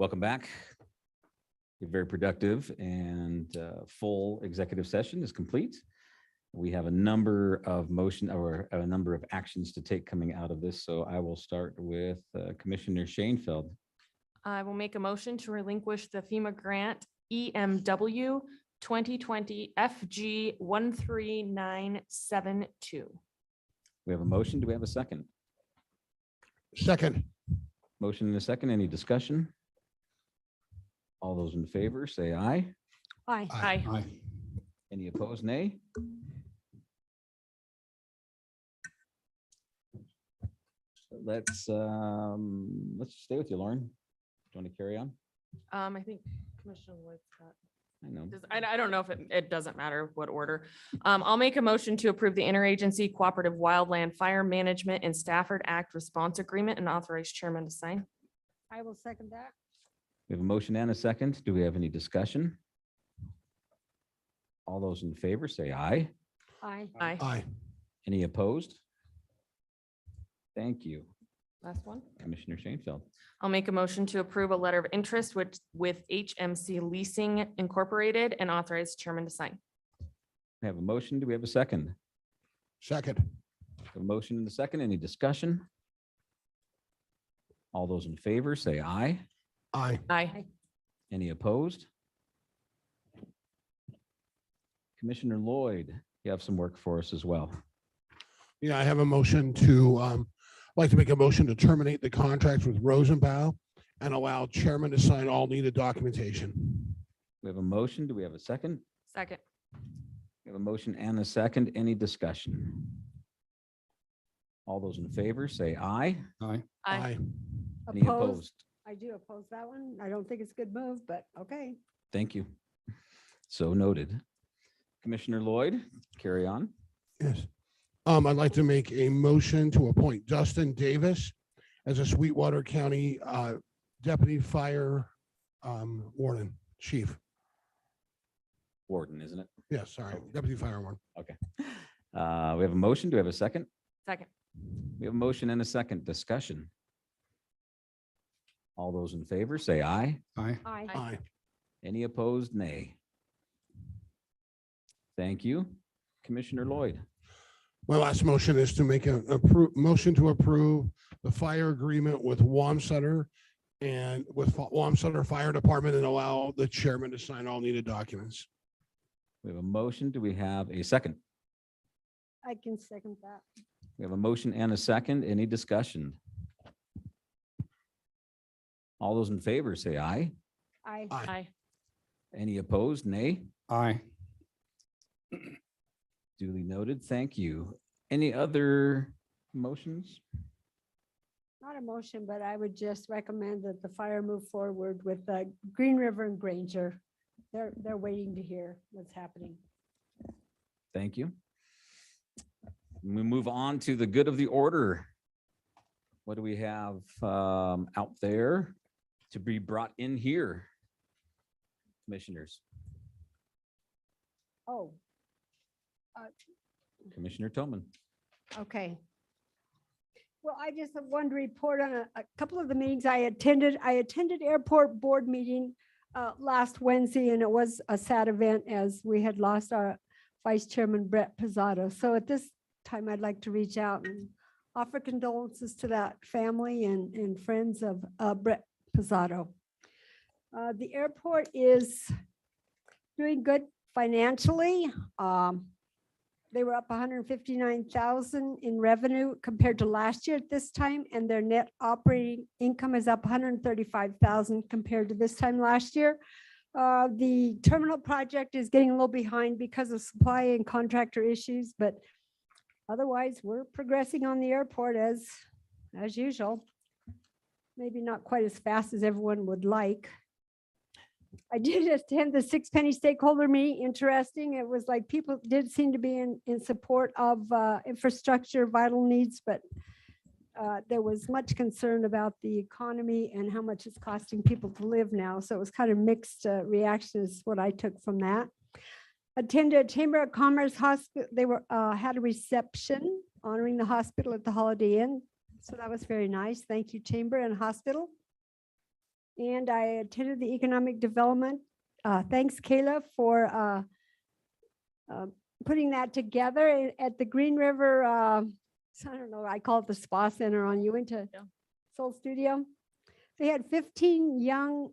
Welcome back. A very productive and full executive session is complete. We have a number of a number of actions to take coming out of this. So I will start with Commissioner Shanefield. I will make a motion to relinquish the FEMA grant EMW 2020 FG 13972. We have a motion. Do we have a second? Second. Motion and a second. Any discussion? All those in favor say aye. Aye. Aye. Any opposed, nay? Let's stay with you, Lauren. Do you want to carry on? I think Commissioner Lloyd's got. I know. I don't know if it doesn't matter what order. I'll make a motion to approve the interagency cooperative wildland fire management and Stafford Act response agreement and authorize chairman to sign. I will second that. We have a motion and a second. Do we have any discussion? All those in favor say aye. Aye. Aye. Aye. Any opposed? Thank you, Last one. Commissioner Shanefield. I'll make a motion to approve a letter of interest with HMC Leasing Incorporated and authorize chairman to sign. We have a motion. Do we have a second? Second. A motion and a second. Any discussion? All those in favor say aye. Aye. Aye. Any opposed? Commissioner Lloyd, you have some work for us as well. Yeah, I have a motion to, like to make a motion to terminate the contract with Rosenbaum and allow chairman to sign all needed documentation. We have a motion. Do we have a second? Second. We have a motion and a second. Any discussion? All those in favor say aye. Aye. Aye. Any Opposed? opposed? I do oppose that one. I don't think it's a good move, but okay. Thank you. So noted. Commissioner Lloyd, carry on. Yes. I'd like to make a motion to appoint Dustin Davis as a Sweetwater County Deputy Fire Warden Chief. Warden, isn't it? Yes, sorry, Deputy Fire Warden. Okay. We have a motion. Do we have a second? Second. We have a motion and a second. Discussion. All those in favor say aye. Aye. Aye. Aye. Any opposed? Nay. Thank you. Commissioner Lloyd. My last motion is to make a motion to approve the fire agreement with Wamsutter and with Wamsutter Fire Department and allow the chairman to sign all needed documents. We have a motion. Do we have a second? I can second that. We have a motion and a second. Any discussion? All those in favor say aye. Aye. Aye. Aye. Any opposed? Nay. Aye. Duly noted. Thank you. Any other motions? Not a motion, but I would just recommend that the fire move forward with Green River and Granger. They're waiting to hear what's happening. Thank you. We move on to the good of the order. What do we have out there to be brought in here? Commissioners, Oh, Commissioner Toman. okay. Well, I just want to report on a couple of the meetings I attended. I attended airport board meeting last Wednesday, and it was a sad event as we had lost our Vice Chairman Brett Pizzato. So at this time, I'd like to reach out and offer condolences to that family and friends of Brett Pizzato. The airport is doing good financially. They were up 159,000 in revenue compared to last year at this time, and their net operating income is up 135,000 compared to this time last year. The terminal project is getting a little behind because of supply and contractor issues, but otherwise we're progressing on the airport as usual. Maybe not quite as fast as everyone would like. I did attend the Six Penny stakeholder meeting. Interesting. It was like people did seem to be in support of infrastructure, vital needs, but there was much concern about the economy and how much it's costing people to live now. So it was kind of mixed reactions, what I took from that. Attended Chamber of Commerce Hospital. They had a reception honoring the hospital at the Holiday Inn. So that was very nice. Thank you, Chamber and Hospital. and I attended the economic development. Thanks, Kayla, for putting that together at the Green River. I don't know, I call it the Spa Center on Uinta Yeah. Soul Studio. They had 15 young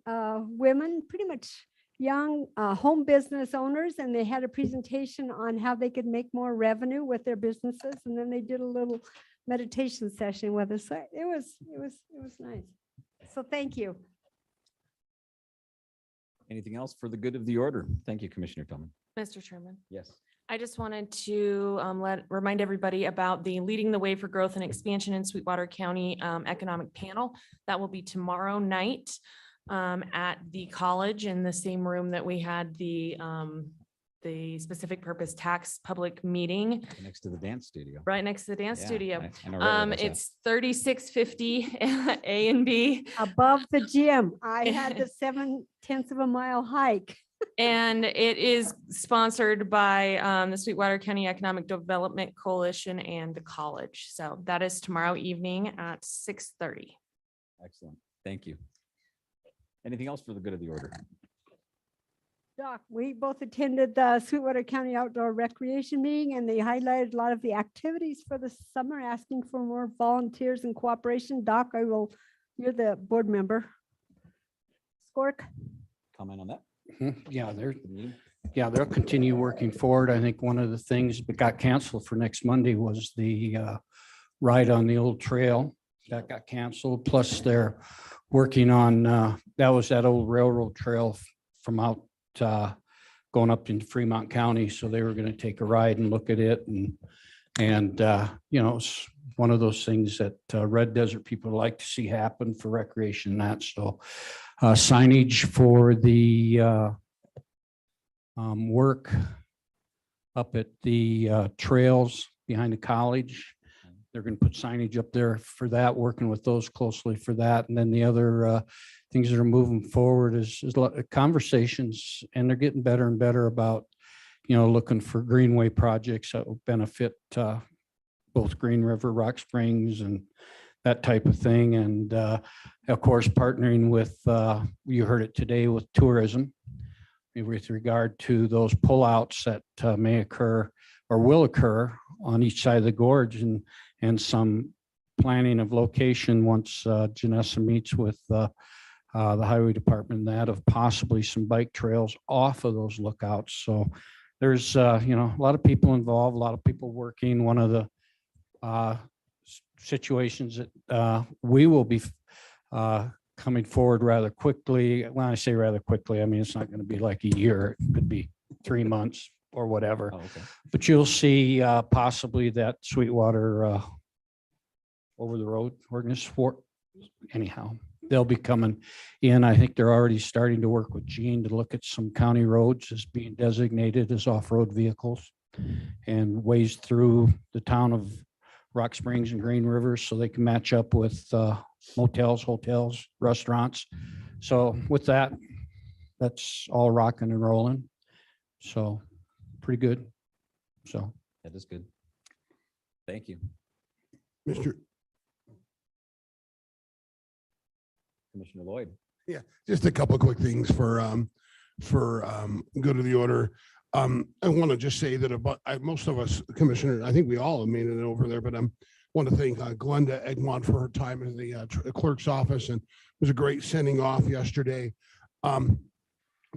women, pretty much young home business owners, and they had a presentation on how they could make more revenue with their businesses. And then they did a little meditation session with us. So it was nice. So thank you. Anything else for the good of the order? Thank you, Commissioner Tillman. Mr. Chairman. Yes. I just wanted to remind everybody about the Leading the Way for Growth and Expansion in Sweetwater County Economic Panel. That will be tomorrow night at the college in the same room that we had the specific purpose tax public meeting, Next to the dance studio. right next to the dance Yeah, studio. I know right where that's at. It's 3650 A and B. Above the gym, I had the 7/10 of a mile hike. And it is sponsored by the Sweetwater County Economic Development Coalition and the college. So that is tomorrow evening at 6:30. Excellent. Thank you. Anything else for the good of the order? Doc, we both attended the Sweetwater County Outdoor Recreation Meeting, and they highlighted a lot of the activities for the summer, asking for more volunteers and cooperation. Doc, you're the board member. Skork? Comment on that? Yeah, The meeting? they'll continue working forward. I think one of the things that got canceled for next Monday was the ride on the old trail. That got canceled. Plus they're working on, that was that old railroad trail from out going up into Fremont County. So they were going to take a ride and look at it. And it's one of those things that Red Desert people like to see happen for recreation and that. So signage for the work up at the trails behind the college. They're going to put signage up there for that, working with those closely for that. And then the other things that are moving forward is a lot of conversations, and they're getting better and better about, looking for greenway projects that will benefit both Green River, Rock Springs, and that type of thing. And of course, partnering with, you heard it today, with tourism with regard to those pullouts that may occur or will occur on each side of the gorge, and some planning of location once Janessa meets with the highway department, that of possibly some bike trails off of those lookouts. So there's a lot of people involved, a lot of people working. One of the situations that we will be coming forward rather quickly. When I say rather quickly, I mean it's not going to be like a year. It could be 3 months or whatever. Oh, okay. But you'll see possibly that Sweetwater over the road ordinance for, anyhow, they'll be coming in. I think they're already starting to work with Gene to look at some county roads as being designated as off-road vehicles and ways through the town of Rock Springs and Green River so they can match up with motels, hotels, restaurants. So with that, that's all rocking and rolling. So pretty good. So That is good. Thank you. Mr. Commissioner Lloyd. Just a couple of quick things for good of the order. I want to just say that most of us, Commissioner, I think we all have made it over there, but I want to thank Glenda Egmont for her time in the clerk's office, and it was a great sending off yesterday. I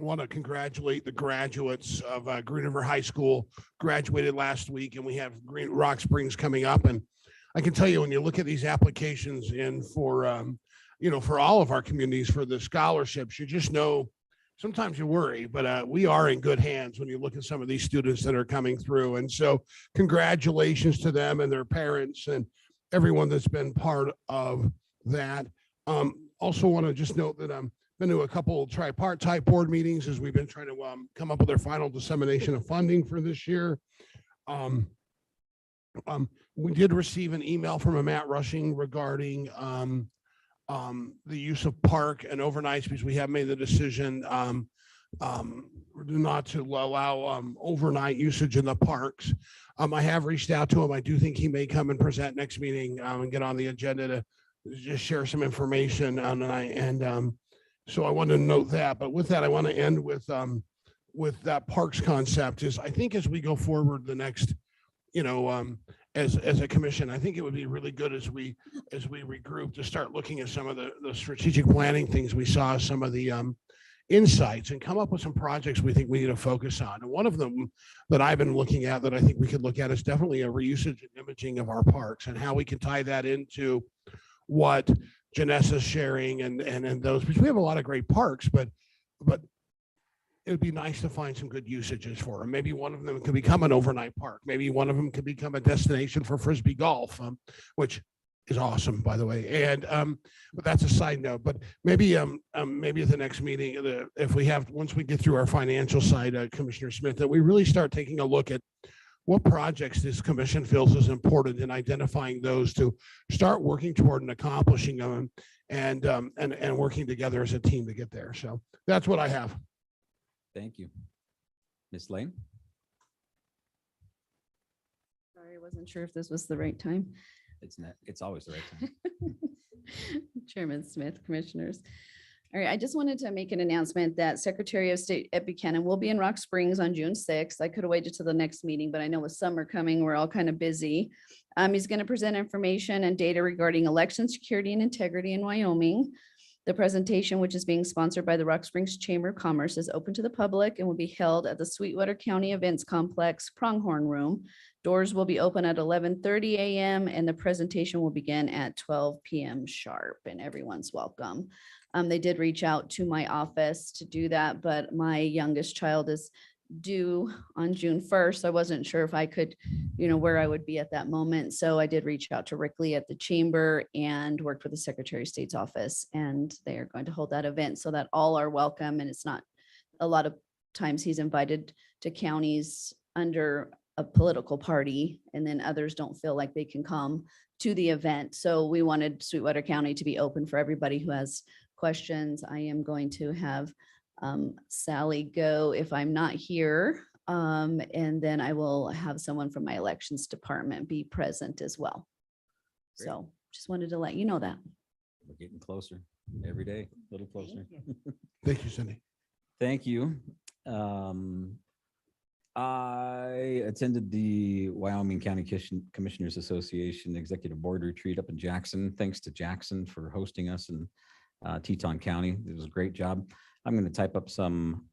want to congratulate the graduates of Green River High School, graduated last week, and we have Rock Springs coming up. And I can tell you, when you look at these applications in for for all of our communities for the scholarships, you just know sometimes you worry, but we are in good hands when you look at some of these students that are coming through. And so congratulations to them and their parents and everyone that's been part of that. Also want to just note that I'm been to a couple tripartite board meetings as we've been trying to come up with our final dissemination of funding for this year. We did receive an email from a Matt Rushing regarding the use of park and overnights, because we have made the decision not to allow overnight usage in the parks. I have reached out to him. I do think he may come and present next meeting and get on the agenda to just share some information. So I want to note that, but with that, I want to end with that parks concept is I think as we go forward, the next, as a commission, I think it would be really good as we regroup to start looking at some of the strategic planning things we saw, some of the insights, and come up with some projects we think we need to focus on. And one of them that I've been looking at that I think we could look at is definitely a reusage and imaging of our parks and how we can tie that into what Janessa's sharing and those, because we have a lot of great parks, but it would be nice to find some good usages for them. Maybe one of them could become an overnight park. Maybe one of them could become a destination for Frisbee golf, which is awesome, by the way. And but that's a side note. But maybe at the next meeting, if we have, once we get through our financial side, Commissioner Smith, that we really start taking a look at what projects this commission feels is important in identifying those to start working toward and accomplishing them, and working together as a team to get there. So that's what I have. Thank you. Ms. Lane? Sorry, I wasn't sure if this was the right time. It's always the right time. Chairman Smith, commissioners. All right, I just wanted to make an announcement that Secretary of State Ed Buchanan will be in Rock Springs on June 6th. I could have waited till the next meeting, but I know with summer coming, we're all kind of busy. He's going to present information and data regarding election security and integrity in Wyoming. The presentation, which is being sponsored by the Rock Springs Chamber of Commerce, is open to the public and will be held at the Sweetwater County Events Complex Pronghorn Room. Doors will be open at 11:30 a.m. and the presentation will begin at 12 p.m. sharp, and everyone's welcome. They did reach out to my office to do that, but my youngest child is due on June 1st. I wasn't sure if I could, where I would be at that moment. So I did reach out to Rick Lee at the chamber and worked with the Secretary of State's office, and they are going to hold that event so that all are welcome. And it's not, a lot of times he's invited to counties under a political party, and then others don't feel like they can come to the event. So we wanted Sweetwater County to be open for everybody who has questions. I am going to have Sally go if I'm not here. And then I will have someone from my elections department be present as well. Great. So just wanted to let you know that. We're getting closer every day, a little closer. Thank you, Cindy. Thank you. I attended the Wyoming County Commissioners Association Executive Board Retreat up in Jackson. Thanks to Jackson for hosting us in Teton County. It was a great job. I'm going to type up some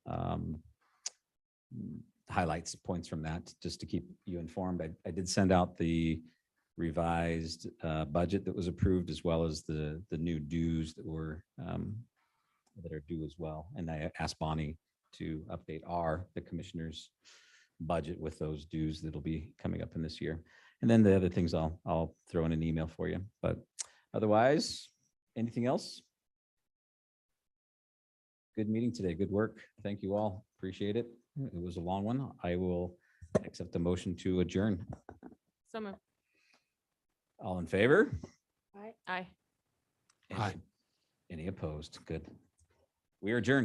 highlights, points from that, just to keep you informed. I did send out the revised budget that was approved, as well as the new dues that were that are due as well. And I asked Bonnie to update the commissioners' budget with those dues that'll be coming up in this year. And then the other things I'll throw in an email for you. But otherwise, anything else? Good meeting today. Good work. Thank you all. Appreciate it. It was a long one. I will accept the motion to adjourn. So moved. All in favor? Aye. Aye. Any opposed? Good. We are adjourned.